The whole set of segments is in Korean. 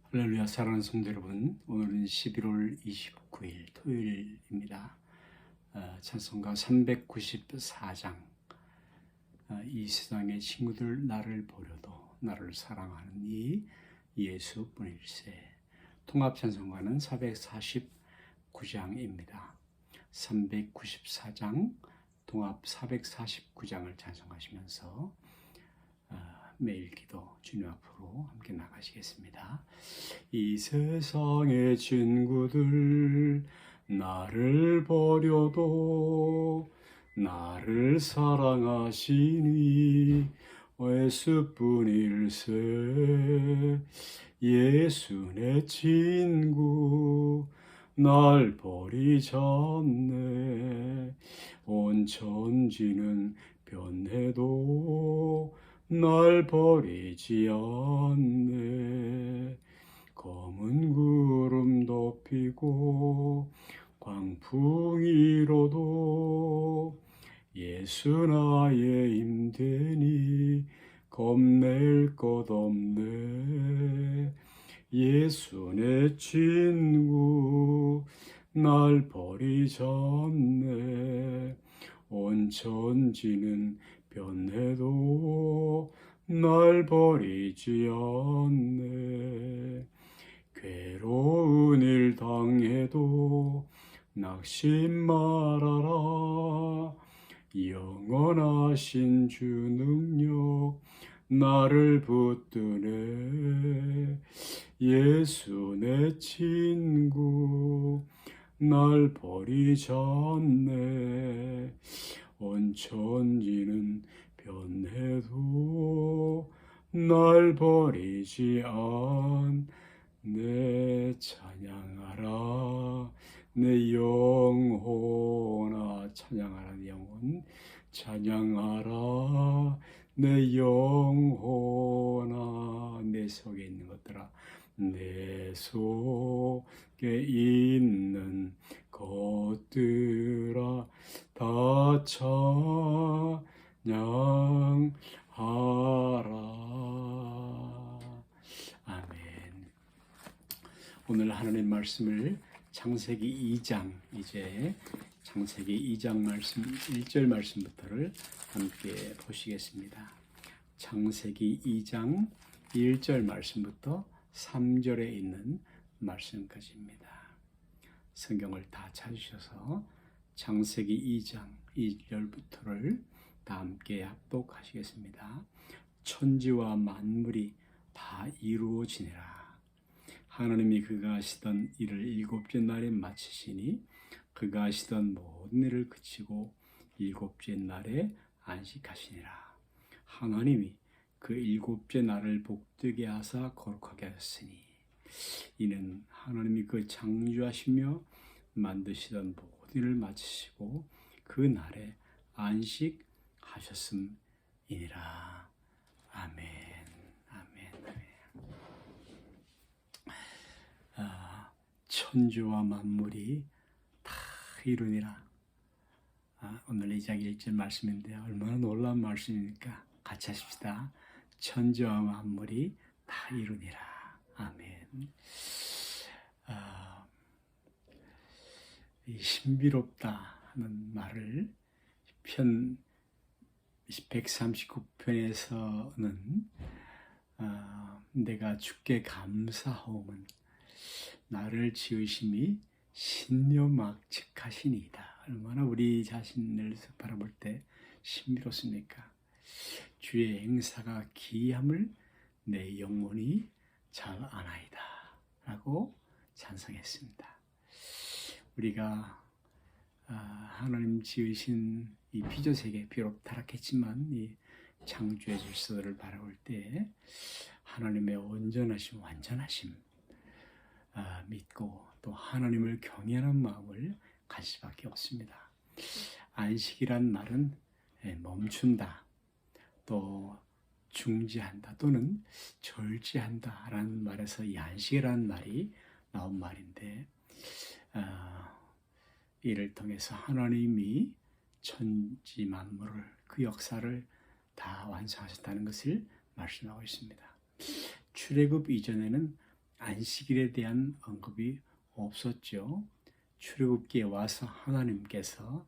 할렐루야. 사랑하는 성도 여러분, 오늘은 11월 29일 토요일입니다. 찬송가 394장, 이 세상의 친구들 나를 버려도 나를 사랑하는 이 예수뿐일세. 통합 찬송가는 449장입니다. 394장, 통합 449장을 찬송하시면서 매일 기도 주님 앞으로 함께 나가시겠습니다. 이 세상의 친구들 나를 버려도 나를 사랑하시니 예수뿐일세. 예수 내 친구 날 버리지 않네. 온 천지는 변해도 날 버리지 않네. 검은 구름 덮이고 광풍이 일어도 예수 나의 힘되니 겁낼 것 없네. 예수 내 친구 날 버리지 않네. 온 천지는 변해도 날 버리지 않네. 괴로운 일 당해도 낙심 말아라. 영원하신 주 능력 나를 붙드네. 예수 내 친구 날 버리지 않네. 온 천지는 변해도 날 버리지 않네. 찬양하라 내 영혼아. 찬양하라 내 영혼. 찬양하라 내 영혼아. 내 속에 있는 것들아, 내 속에 있는 것들아 다 찬양하라. 아멘. 오늘 하나님 말씀을 창세기 2장, 이제 창세기 2장 말씀 1절 말씀부터를 함께 보시겠습니다. 창세기 2장 1절 말씀부터 3절에 있는 말씀까지입니다. 성경을 다 찾으셔서 창세기 2장 2절부터를 다 함께 합독하시겠습니다. 천지와 만물이 다 이루어지니라. 하나님이 그가 하시던 일을 일곱째 날에 마치시니 그가 하시던 모든 일을 그치고 일곱째 날에 안식하시니라. 하나님이 그 일곱째 날을 복되게 하사 거룩하게 하셨으니 이는 하나님이 그 창조하시며 만드시던 모든 일을 마치시고 그 날에 안식하셨음이니라. 아멘. 아멘. 천지와 만물이 다 이루니라. 오늘 2장 1절 말씀인데 얼마나 놀라운 말씀입니까? 같이 하십시다. 천지와 만물이 다 이루니라. 아멘. 이 신비롭다 하는 말을 편 139편에서는 내가 주께 감사하오면 나를 지으심이 신묘막측하시니이다. 얼마나 우리 자신을 바라볼 때 신비롭습니까? 주의 행사가 기이함을 내 영혼이 잘 아나이다 라고 찬송했습니다. 우리가 하나님 지으신 이 피조세계, 비록 타락했지만 이 창조의 질서를 바라볼 때 하나님의 온전하심, 완전하심 믿고 또 하나님을 경외하는 마음을 가질 수밖에 없습니다. 안식이란 말은 멈춘다, 또 중지한다 또는 절제한다 라는 말에서 이 안식이라는 말이 나온 말인데, 이를 통해서 하나님이 천지 만물을, 그 역사를 다 완성하셨다는 것을 말씀하고 있습니다. 출애굽 이전에는 안식일에 대한 언급이 없었죠. 출애굽기에 와서 하나님께서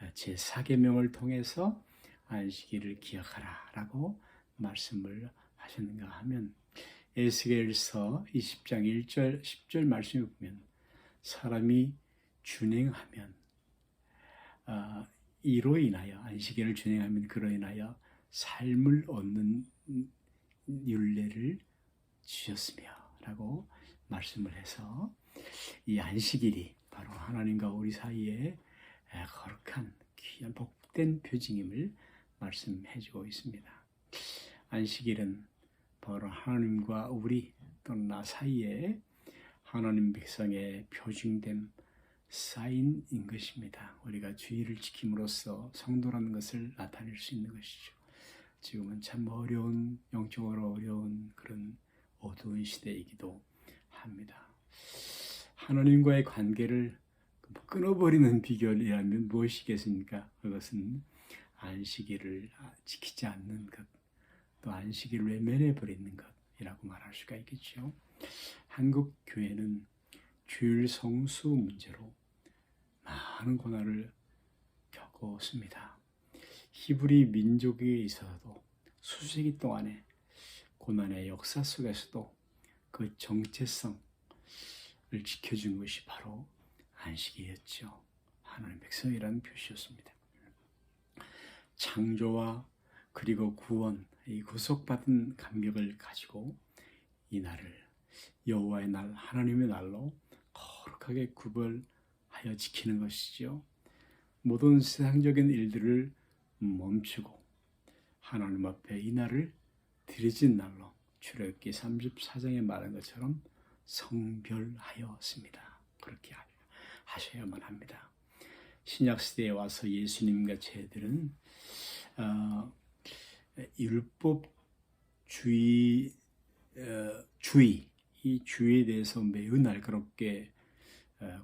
제4계명을 통해서 안식일을 기억하라 라고 말씀을 하셨는가 하면 에스겔서 20장 1절 10절 말씀에 보면 사람이 준행하면 이로 인하여 안식일을 준행하면 그로 인하여 삶을 얻는 율례를 주셨으며 라고 말씀을 해서 이 안식일이 바로 하나님과 우리 사이에 거룩한 귀한 복된 표징임을 말씀해주고 있습니다. 안식일은 바로 하나님과 우리 또는 나 사이에 하나님 백성의 표징된 사인인 것입니다. 우리가 주의를 지킴으로써 성도라는 것을 나타낼 수 있는 것이죠. 지금은 참 어려운, 영적으로 어려운 그런 어두운 시대이기도 합니다. 하나님과의 관계를 끊어버리는 비결이라면 무엇이겠습니까? 그것은 안식일을 지키지 않는 것, 또 안식일을 외면해버리는 것이라고 말할 수가 있겠죠. 한국 교회는 주일 성수 문제로 많은 고난을 겪었습니다. 히브리 민족에 있어서도 수세기 동안에 고난의 역사 속에서도 그 정체성을 지켜준 것이 바로 안식이었죠. 하나님 백성이라는 표시였습니다. 창조와 그리고 구원, 이 구속받은 감격을 가지고 이 날을 여호와의 날, 하나님의 날로 거룩하게 구별하여 지키는 것이죠. 모든 세상적인 일들을 멈추고 하나님 앞에 이 날을 드려진 날로 출애굽기 34장에 말한 것처럼 성별하였습니다. 그렇게 하셔야만 합니다. 신약시대에 와서 예수님과 제들은 율법주의, 이 주의에 대해서 매우 날카롭게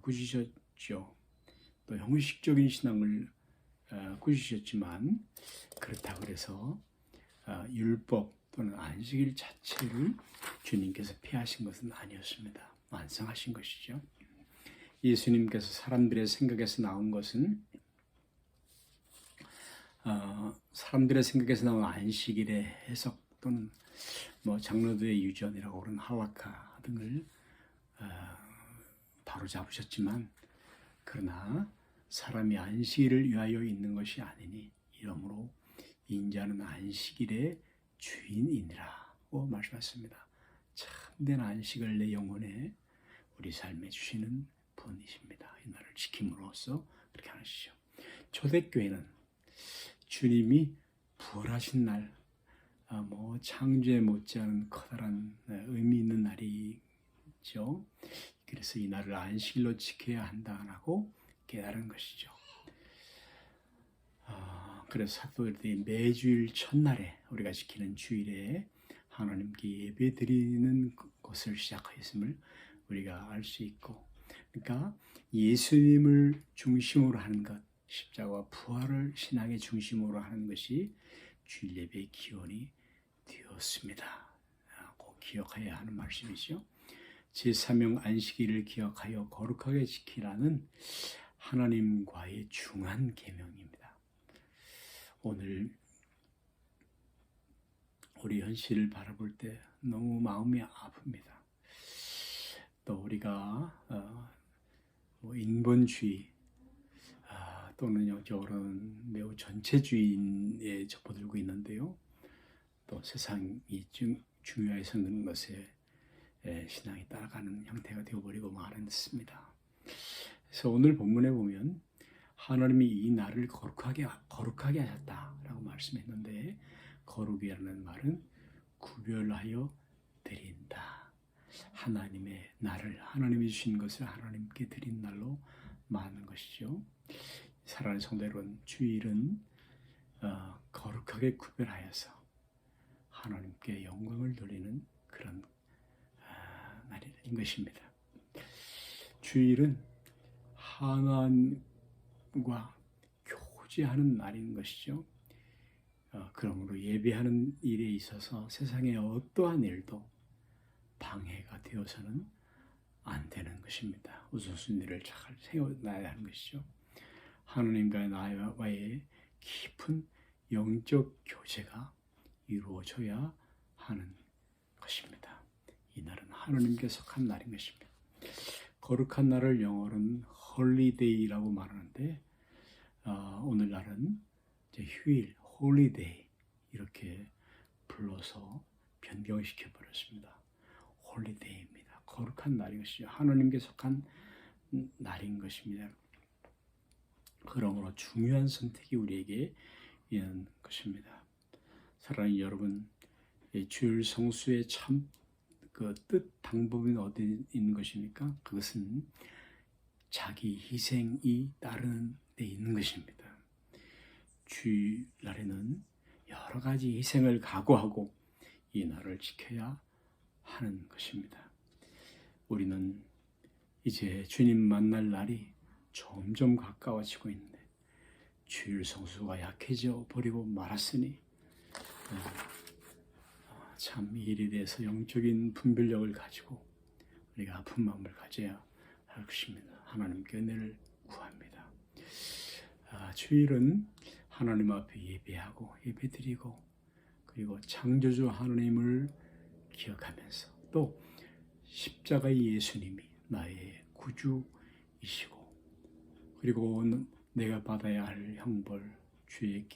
꾸짖으셨죠. 또 형식적인 신앙을 꾸짖으셨지만 그렇다고 해서 율법 또는 안식일 자체를 주님께서 폐하신 것은 아니었습니다. 완성하신 것이죠. 예수님께서 사람들의 생각에서 나온 것은 사람들의 생각에서 나온 안식일의 해석 또는 장로들의 유전이라고 그러는 할라카 등을 바로 잡으셨지만 그러나 사람이 안식일을 위하여 있는 것이 아니니 이러므로 인자는 안식일의 주인이니라고 말씀하셨습니다. 참된 안식을 내 영혼에 우리 삶에 주시는 분이십니다. 이 날을 지킴으로써 그렇게 하시죠. 초대교회는 주님이 부활하신 날, 창조에 못지않은 커다란 의미 있는 날이죠. 그래서 이 날을 안식일로 지켜야 한다고 깨달은 것이죠. 그래서 사도들이 매주일 첫날에 우리가 지키는 주일에 하나님께 예배 드리는 것을 시작하였음을 우리가 알 수 있고, 그러니까 예수님을 중심으로 하는 것, 십자가와 부활을 신앙의 중심으로 하는 것이 주일 예배의 기원이 되었습니다. 꼭 기억해야 하는 말씀이죠. 제3형 안식일을 기억하여 거룩하게 지키라는 하나님과의 중한 계명입니다. 오늘 우리 현실을 바라볼 때 너무 마음이 아픕니다. 또 우리가 인본주의 또는 영적으로는 매우 전체주의에 접어들고 있는데요. 또 세상이 중요해서 그런 것에 신앙이 따라가는 형태가 되어버리고 말았습니다. 그래서 오늘 본문에 보면 하나님이 이 날을 거룩하게 하셨다라고 말씀했는데, 거룩이라는 말은 구별하여 드린다. 하나님의 날을, 하나님이 주신 것을 하나님께 드린 날로 많은 것이죠. 사랑하는 성도 여러분, 주일은 거룩하게 구별하여서 하나님께 영광을 돌리는 그런 날인 것입니다. 주일은 하나님과 교제하는 날인 것이죠. 그러므로 예배하는 일에 있어서 세상의 어떠한 일도 방해가 되어서는 안 되는 것입니다. 우선순위를 잘 세워놔야 하는 것이죠. 하나님과 나와의 깊은 영적 교제가 이루어져야 하는 것입니다. 이 날은 하나님께 속한 날인 것입니다. 거룩한 날을 영어로는 홀리데이라고 말하는데 오늘날은 이제 휴일, 홀리데이 이렇게 불러서 변경시켜 버렸습니다. 홀리데이입니다. 거룩한 날인 것이죠. 하나님께 속한 날인 것입니다. 그러므로 중요한 선택이 우리에게 있는 것입니다. 사랑하는 여러분, 주일 성수의 참 그 뜻 방법은 어디 있는 것입니까? 그것은 자기 희생이 따르는 데 있는 것입니다. 주일날에는 여러 가지 희생을 각오하고 이 날을 지켜야 하는 것입니다. 우리는 이제 주님 만날 날이 점점 가까워지고 있는데 주일 성수가 약해져 버리고 말았으니 참 이 일에 대해서 영적인 분별력을 가지고 우리가 아픈 마음을 가져야 할 것입니다. 하나님께 은혜를 구합니다. 주일은 하나님 앞에 예배하고 예배드리고 그리고 창조주 하나님을 기억하면서 또 십자가의 예수님이 나의 구주이시고 그리고 내가 받아야 할 형벌, 죄의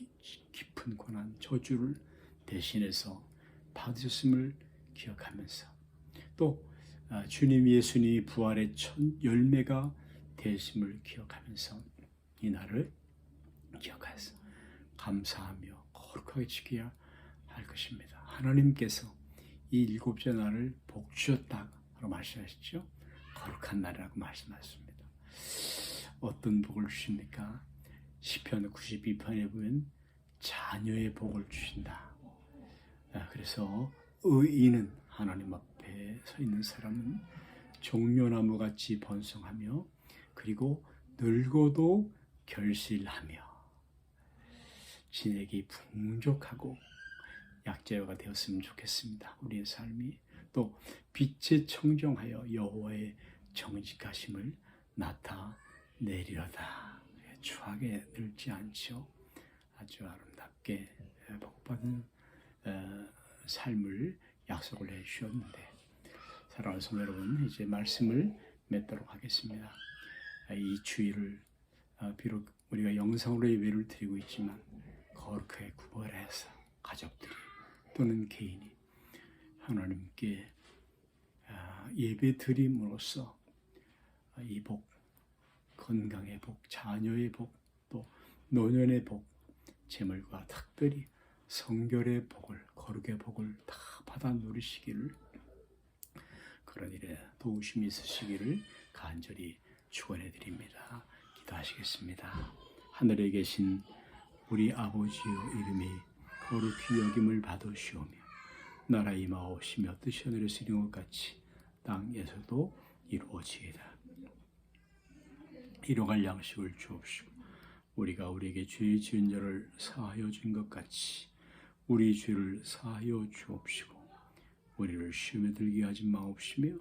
깊은 고난, 저주를 대신해서 받으셨음을 기억하면서 또 주님 예수님이 부활의 첫 열매가 되심을 기억하면서 이 날을 기억해서 감사하며 거룩하게 지켜야 할 것입니다. 하나님께서 이 일곱째 날을 복 주셨다고 말씀하셨죠. 거룩한 날이라고 말씀하셨습니다. 어떤 복을 주십니까? 시편 92편에 보면 자녀의 복을 주신다. 그래서 의인은 하나님 앞에 서 있는 사람은 종려나무같이 번성하며 그리고 늙어도 결실하며 진액이 풍족하고 약재가 되었으면 좋겠습니다. 우리의 삶이 또 빛에 청정하여 여호와의 정직하심을 나타내리로다. 추하게 늙지 않죠. 아주 아름답게 복받은 삶을 약속을 해주셨는데 사랑하는 성도 여러분, 이제 말씀을 맺도록 하겠습니다. 이 주일을 비록 우리가 영상으로 예배를 드리고 있지만 거룩하게 구별해서 가족들이 또는 개인이 하나님께 예배 드림으로써 이 복, 건강의 복, 자녀의 복, 또 노년의 복, 재물과 특별히 성결의 복을, 거룩의 복을 다 받아 누리시기를 그런 일에 도우심이 있으시기를 간절히 축원해 드립니다. 기도하시겠습니다. 하늘에 계신 우리 아버지여 이름이 거룩히 여김을 받으시오며 나라 임하옵시며 뜻이 하늘에서 이룬 것 같이 땅에서도 이루어지이다. 일용할 양식을 주옵시고 우리가 우리에게 죄 지은 자를 사하여 준 것 같이 우리 죄를 사하여 주옵시고 우리를 시험에 들게 하지 마옵시며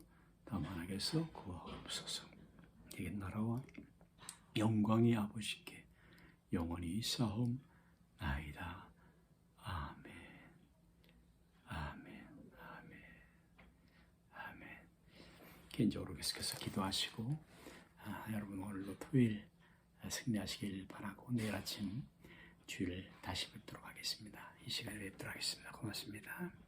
다만 악에서 구하옵소서. 이게 나라와 영광이 아버지께 영원히 있사옵나이다. 아멘. 아멘. 아멘. 아멘. 개인적으로 계속해서 기도하시고 여러분 오늘도 토요일 승리하시길 바라고 내일 아침 주일을 다시 뵙도록 하겠습니다. 이 시간에 뵙도록 하겠습니다. 고맙습니다.